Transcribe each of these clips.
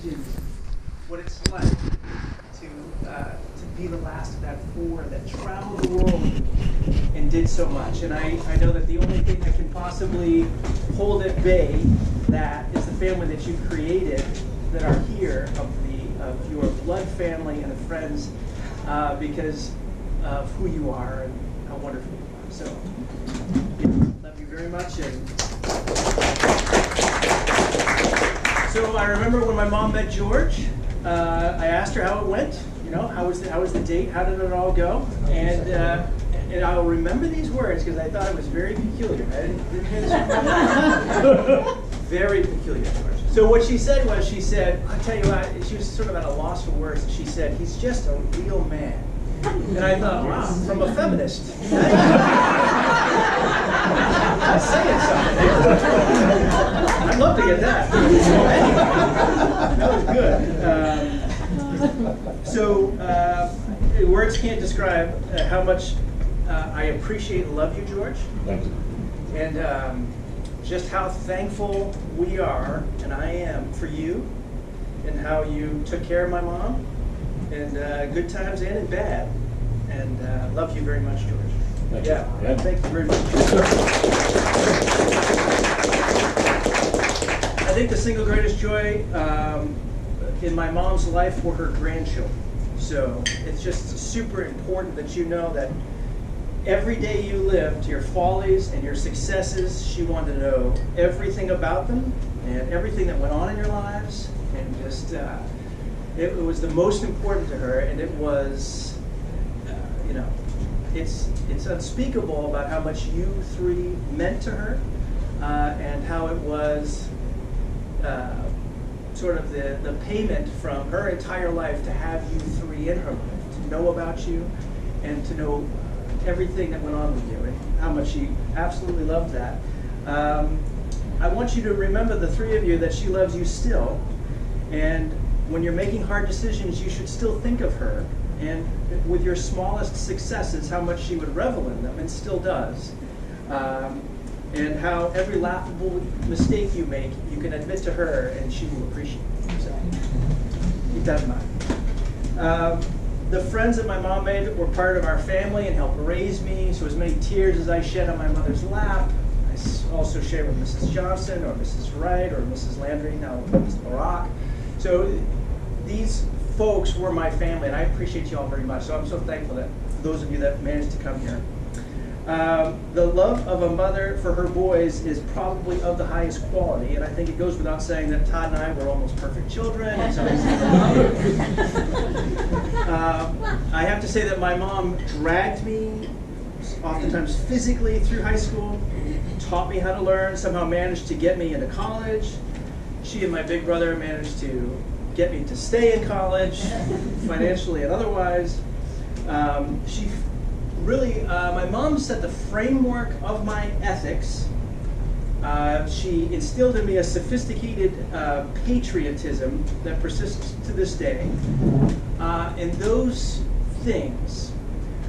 imagine what it's like to be the last of that four that traveled the world and did so much. And I know that the only thing that can possibly hold at bay that is the family that you created that are here of your blood family and the friends because of who you are and how wonderful you are. So, love you very much. And so I remember when my mom met George, I asked her how it went. You know, how was the date? How did it all go? And I'll remember these words because I thought it was very peculiar. I didn't hear this very peculiar, George. So what she said was, she said, I'll tell you what, she was sort of at a loss for words. She said, he's just a real man. And I thought, wow, from a feminist. That's saying something. I'd love to get that. That was good. Words can't describe how much I appreciate and love you, George. Thank you. And just how thankful we are, and I am, for you, and how you took care of my mom, and good times and in bad. And love you very much, George. Thank you. Yeah, thank you very much. I think the single greatest joy in my mom's life were her grandchildren. So it's just super important that you know that every day you lived, your follies and your successes, she wanted to know everything about them and everything that went on in your lives. And just, it was the most important to her, and it was, you know, it's unspeakable about how much you three meant to her, and how it was sort of the payment from her entire life to have you three in her life, to know about you and to know everything that went on with you and how much she absolutely loved that. I want you to remember, the three of you, that she loves you still, and when you're making hard decisions, you should still think of her, and with your smallest successes, how much she would revel in them, and still does. And how every laughable mistake you make, you can admit to her, and she will appreciate it. So keep that in mind. The friends that my mom made were part of our family and helped raise me, so as many tears as I shed on my mother's lap, I also shared with Mrs. Johnson, or Mrs. Wright, or Mrs. Landry, now Mrs. Barak. So these folks were my family, and I appreciate you all very much. So I'm so thankful that for those of you that managed to come here. The love of a mother for her boys is probably of the highest quality, and I think it goes without saying that Todd and I were almost perfect children. And so I have to say that my mom dragged me, oftentimes physically, through high school, taught me how to learn, somehow managed to get me into college. She and my big brother managed to get me to stay in college, financially and otherwise. She really, my mom set the framework of my ethics. She instilled in me a sophisticated patriotism that persists to this day. And those things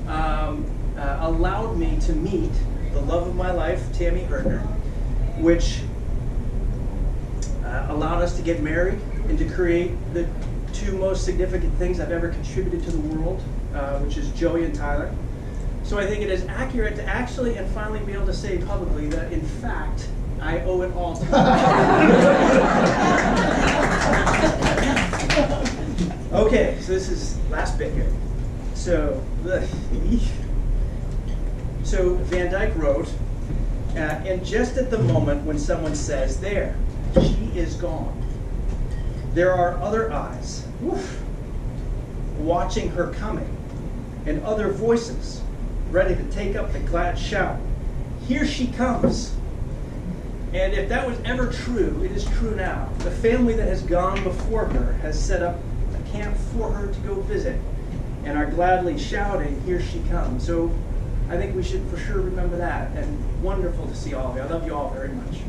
allowed me to meet the love of my life, Tammy Hertner, which allowed us to get married and to create the two most significant things I've ever contributed to the world, which is Joey and Tyler. So I think it is accurate to actually and finally be able to say publicly that, in fact, I owe it all to her. Okay, so this is last bit here. So Van Dyke wrote, and just at the moment when someone says, there, she is gone, there are other eyes watching her coming, and other voices ready to take up the glad shout, here she comes. And if that was ever true, it is true now. The family that has gone before her has set up a camp for her to go visit, and are gladly shouting, here she comes. So I think we should for sure remember that, and wonderful to see all of you. I love you all very much.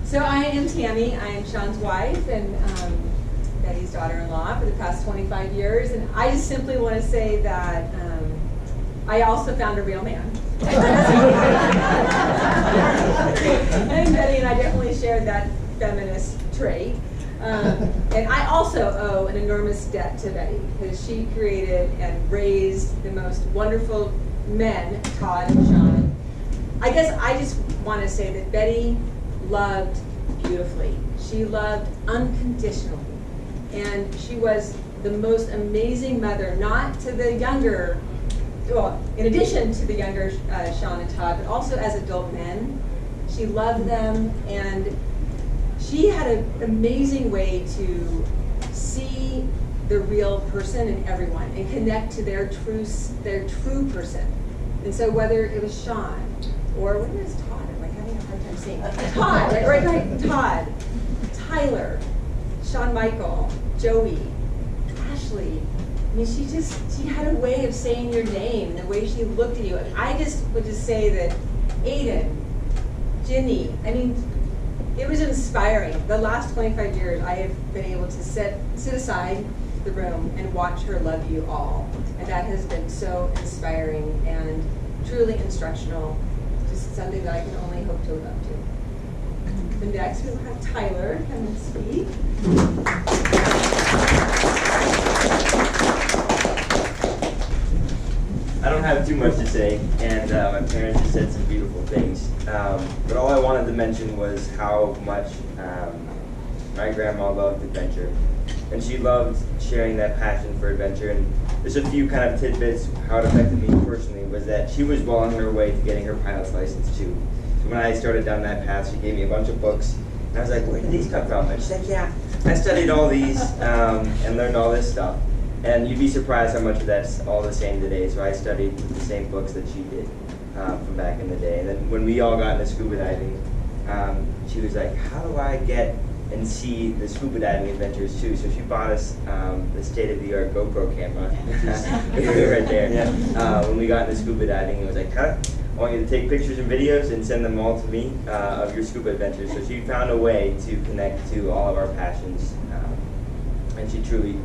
So I am Tammy. I am Sean's wife and Betty's daughter-in-law for the past 25 years. And I just simply want to say that I also found a real man. And Betty and I definitely shared that feminist trait. And I also owe an enormous debt to Betty, because she created and raised the most wonderful men, Todd and Sean. I guess I just want to say that Betty loved beautifully. She loved unconditionally. And she was the most amazing mother, not to the younger, well, in addition to the younger Sean and Todd, but also as adult men. She loved them, and she had an amazing way to see the real person in everyone and connect to their true person. And so whether it was Sean, or what is Todd? I'm like having a hard time saying. Todd, right, Todd, Tyler, Sean Michael, Joey, Ashley. I mean, she had a way of saying your name, the way she looked at you. I just would just say that Aiden, Ginny, I mean, it was inspiring. The last 25 years, I have been able to sit aside the room and watch her love you all. And that has been so inspiring and truly instructional. Just something that I can only hope to live up to. And next, we'll have Tyler come and speak. I don't have too much to say, and my parents just said some beautiful things. But all I wanted to mention was how much my grandma loved adventure. And she loved sharing that passion for adventure. And there's a few kind of tidbits how it affected me personally was that she was well on her way to getting her pilot's license too. So when I started down that path, she gave me a bunch of books. And I was like, where did these come from? And she said, yeah, I studied all these and learned all this stuff. And you'd be surprised how much of that's all the same today. So I studied with the same books that she did from back in the day. And then when we all got into scuba diving, she was like, how do I get and see the scuba diving adventures too? So she bought us the state-of-the-art GoPro camera. Right there. Yeah. When we got into scuba diving, it was like, I want you to take pictures and videos and send them all to me of your scuba adventures. So she found a way to connect to all of our passions. And she truly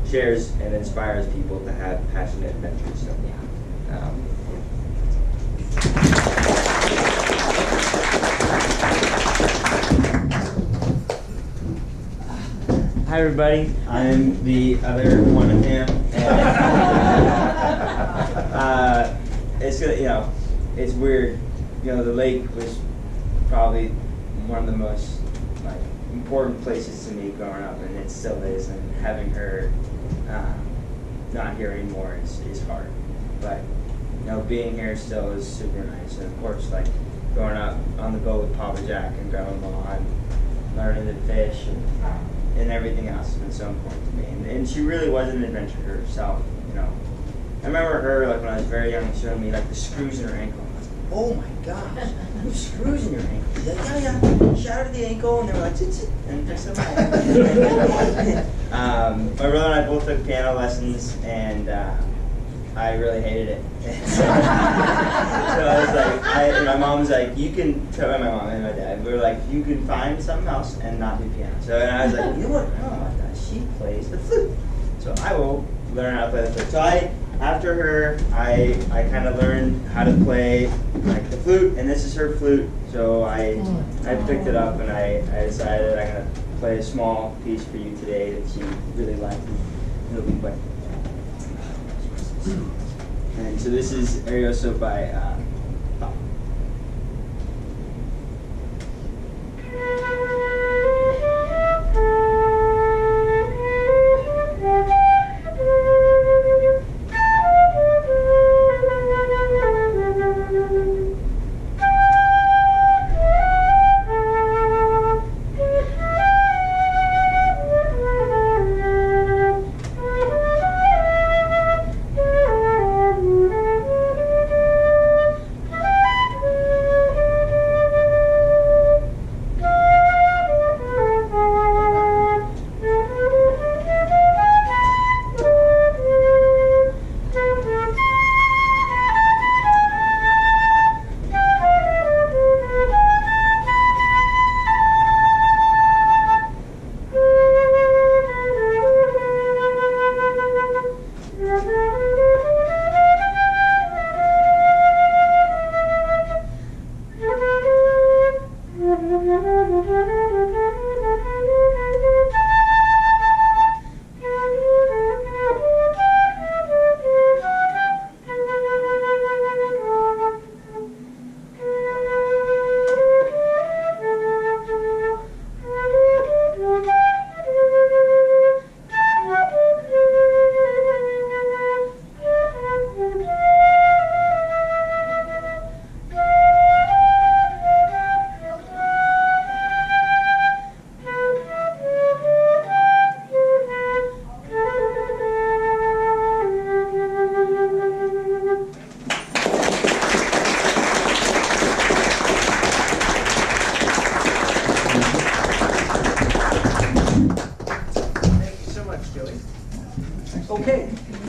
shares and inspires people to have passionate adventures. So, Hi everybody, I'm the other one of him. It's weird. The lake was probably one of the most important places to me growing up, and it still is. And having her not here anymore is hard. But being here still is super nice. And of course, growing up on the boat with Papa Jack and Grandma and learning to fish and everything else has been so important to me. And she really was an adventurer herself. I remember her when I was very young showing me the screws in her ankle. I was like, oh my gosh, you have screws in your ankle. She's like, yeah. Shattered the ankle, and they were like, tsit, and fixed them up. My brother and I both took piano lessons, and I really hated it. So I was like, my mom was like, you can, my mom and my dad, we were like, you can find something else and not do piano. So I was like, you know what, I don't want that. She plays the flute. So I will learn how to play the flute. So after her, I kind of learned how to play the flute, and this is her flute. So I picked it up, and I decided I'm going to play a small piece for you today that she really liked. It'll be quick. And so this is Arioso by Pop.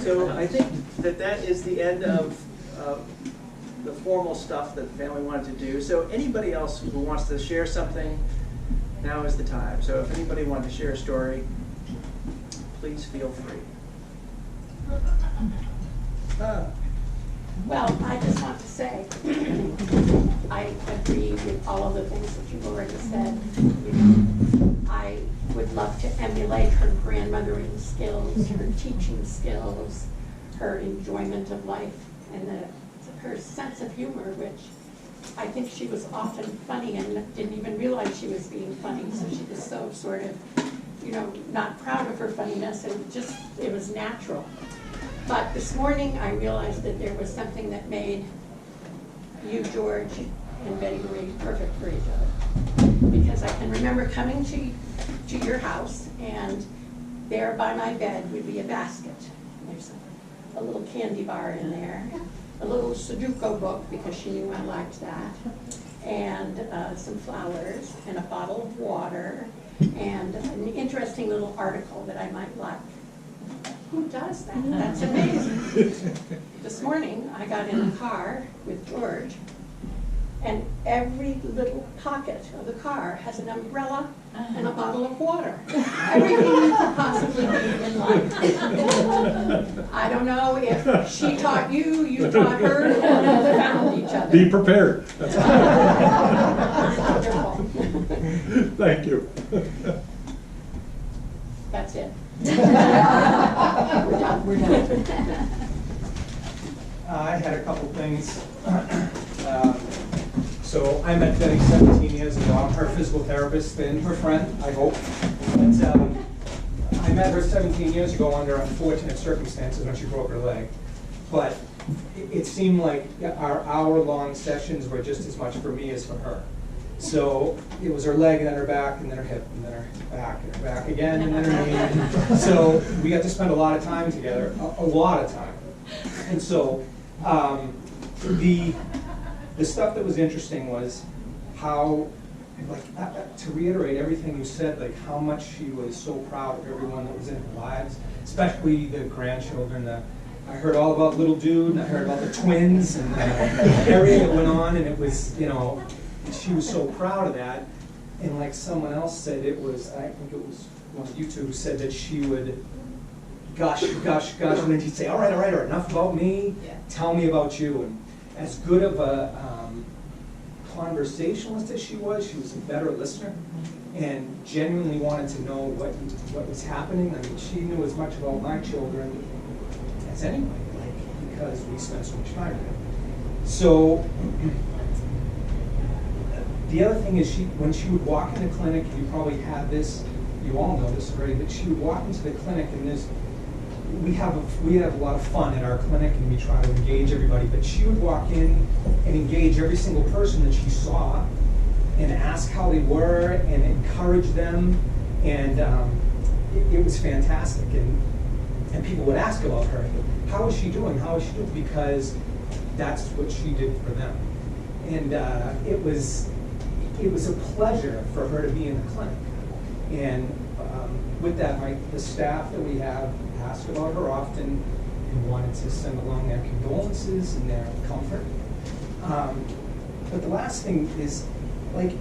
So I think that is the end of the formal stuff that the family wanted to do. So anybody else who wants to share something, now is the time. So if anybody wanted to share a story, please feel free. Well, I just want to say, I agree with all of the things that you've already said. You know, I would love to emulate her grandmothering skills, her teaching skills, her enjoyment of life, and her sense of humor, which I think she was often funny and didn't even realize she was being funny, so she was so sort of, you know, not proud of her funniness, and it was natural. But this morning I realized that there was something that made you, George, and Betty Marie perfect for each other. Because I can remember coming to your house, and there by my bed would be a basket. There's a little candy bar in there, a little Sudoku book because she knew I liked that, and some flowers, and a bottle of water, and an interesting little article that I might like. Who does that? That's amazing. This morning, I got in the car with George, and every little pocket of the car has an umbrella and a bottle of water. Everything you could possibly need in life. I don't know if she taught you, you taught her, and you found each other. Be prepared. That's wonderful. Thank you. That's it. We're done. We're done. I had a couple things. So I met Betty 17 years ago. I'm her physical therapist and her friend, I hope. But I met her 17 years ago under unfortunate circumstances when she broke her leg. But it seemed like our hour-long sessions were just as much for me as for her. So it was her leg and then her back and then her hip and then her back and her back again and then her knee. So we got to spend a lot of time together, a lot of time. And so the stuff that was interesting was how, like, to reiterate everything you said, like how much she was so proud of everyone that was in her lives, especially the grandchildren. I heard all about little dude and I heard about the twins and everything that went on, and it was, you know, she was so proud of that. And like someone else said, it was, I think it was one of you two who said that she would gush, gush, gush, and then she'd say, all right, enough about me, tell me about you. And as good of a conversationalist as she was a better listener and genuinely wanted to know what was happening. I mean, she knew as much about my children as anybody, like, because we spent so much time together. So the other thing is, when she would walk in the clinic, and you probably have this, you all know this already, but she would walk into the clinic, and we have a lot of fun at our clinic, and we try to engage everybody, but she would walk in and engage every single person that she saw and ask how they were and encourage them, and it was fantastic. And people would ask about her, how is she doing, because that's what she did for them. And it was a pleasure for her to be in the clinic. And with that, the staff that we have asked about her often and wanted to send along their condolences and their comfort. But the last thing is, like,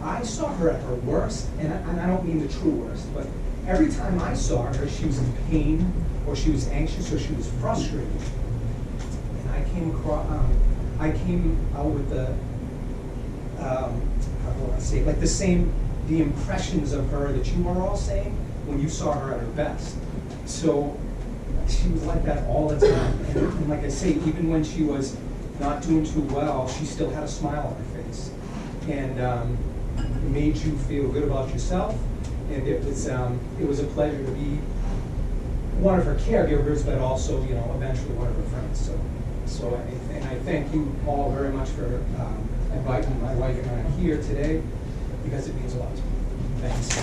I saw her at her worst, and I don't mean the true worst, but every time I saw her, she was in pain, or she was anxious, or she was frustrated. And I came out with the, how do I say, like the impressions of her that you are all saying when you saw her at her best. So she was like that all the time. And like I say, even when she was not doing too well, she still had a smile on her face. And it made you feel good about yourself. And it was a pleasure to be one of her caregivers, but also, you know, eventually one of her friends. So I thank you all very much for inviting my wife and I here today, because it means a lot to me. Thanks.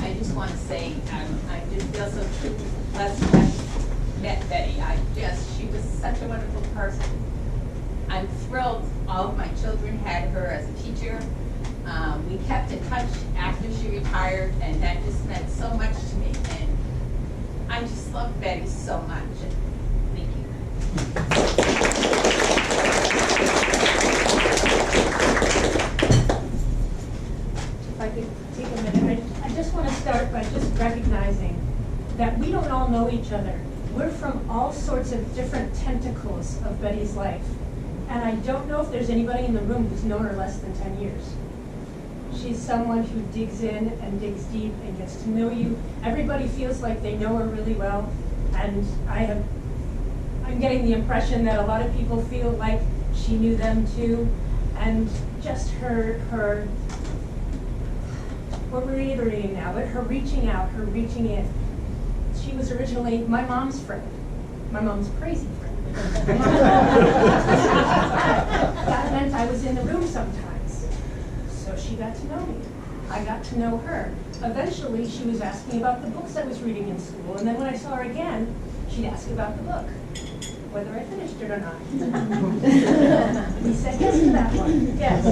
I just want to say, I just feel so blessed to have met Betty. She was such a wonderful person. I'm thrilled all of my children had her as a teacher. We kept in touch after she retired, and that just meant so much to me. And I just love Betty so much. Thank you. If I could take a minute, I just want to start by just recognizing that we don't all know each other. We're from all sorts of different tentacles of Betty's life. And I don't know if there's anybody in the room who's known her less than 10 years. She's someone who digs in and digs deep and gets to know you. Everybody feels like they know her really well. And I'm getting the impression that a lot of people feel like she knew them too. And just her we're reiterating now, but her reaching out, her reaching in. She was originally my mom's friend, my mom's crazy friend. That meant I was in the room sometimes. So she got to know me. I got to know her. Eventually, she was asking about the books I was reading in school, and then when I saw her again, she'd ask about the book, whether I finished it or not. He said yes to that one, yes.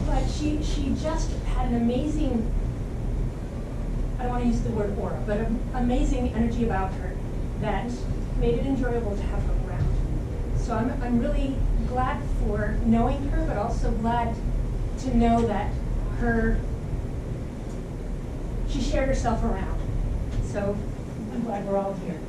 But she just had an amazing, I don't want to use the word aura, but an amazing energy about her that made it enjoyable to have her around. So I'm really glad for knowing her, but also glad to know that she shared herself around. So I'm glad we're all here.